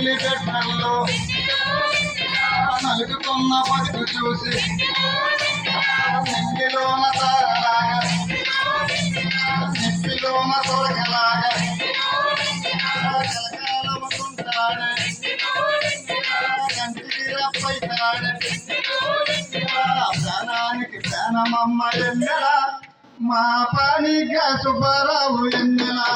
తల్లి పెట్టల్లో నలుగుతున్న బతుకు చూసి నింగిలోన తారలాగా నిప్పిలోన సొరకలాగా కలకాలముకుంటాడే కంటికి రప్పైతాడే ప్రాణానికి ప్రాణమమ్మ ఎన్నెలా మా పనిగా సుబ్బారావు ఎన్నెలా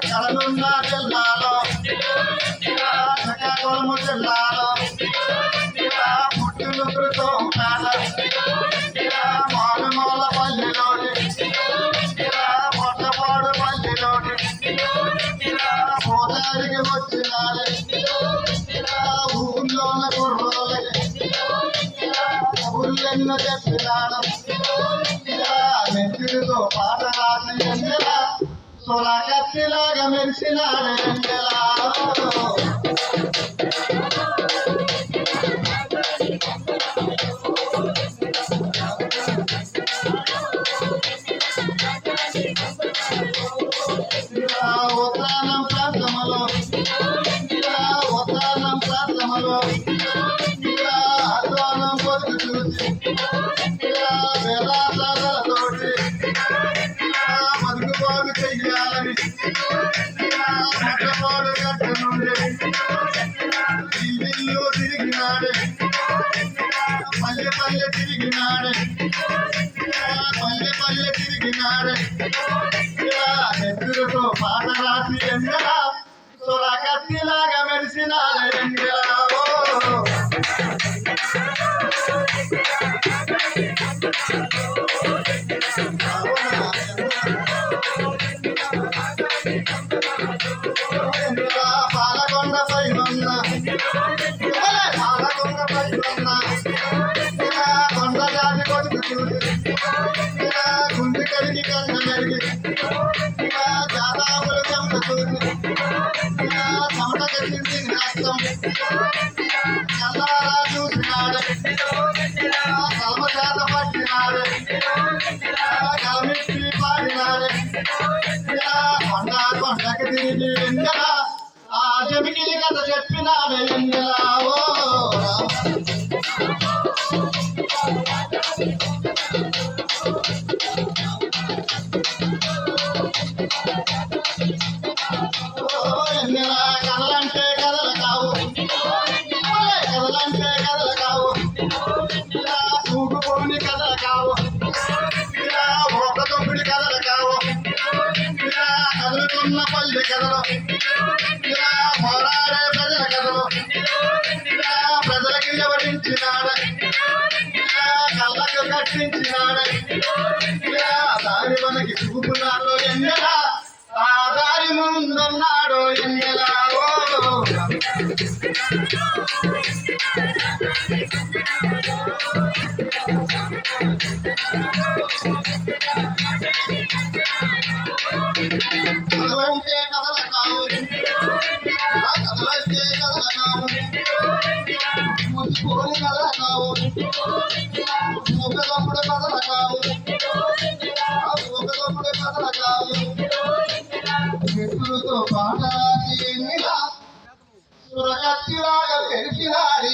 కలలున్న జిల్లాలో శ్రీకాకుళము జిల్లాలో పుట్టిన క్రితం కాల మారుమూల పల్లెలోని పొట్టపాడు పల్లెలోని పోదారికి వచ్చినాడే ఊళ్ళోన కుర్రోలకి ఊళ్ళెన్నో చెప్పినాడు మెచ్చుడితో పాట రాసి ఎంజలా సొలకత్తిలాగా మెరిసినాడు ఎంజలా ఉత్తానం ప్రాంతములో అధ్వానం కొడుకు చూసి వేలాసాలతోటి మరుగుబాగు చెయ్యాలని మొట్టమొదటి గట్ట నుండి ఇల్లు తిరిగినాడే పల్లె పల్లె తిరిగినాడే నెత్తులతో పాట రాసి ఎంగలా సొరకత్తిలాగా మెరిసినాడే ఎంగలా పాలకొండపై ఉన్న కొండ జాతి కొడుకు చూసి గుండె కడిగి కన్న మెరిగి జాతాములు చెమట చూసి చెమట కట్టింది రక్తం కల్లారా చూసినాడు కల్మ చేత పట్టినాడు కలమిచ్చి పాడినాడు కొండకి తిరిగి ఎంగలా ఆ చెమికి కథ చెప్పినాడు ఎంగలా ఓ కథలంటే కథలు కావు ఊగుపోని కథలు కావు ఒక తొమ్మిది కథలు కావు కదులుతున్న పల్లె కథలు పోరాడే ప్రజల కథలు ప్రజలకి వివరించినాడు కళ్ళకు కట్టించినాడు దారి మనకి చూపునాడు ఎంగలా ఆ దారి ముందున్నాడు ఎంగలా కథలంటే కథల కావు ముచ్చుకోని కథల కావు ముఖదమ్ముడు కథల కావు మిత్రులతో పాట రాసి సురకత్తిలాగా తెలిసినాడు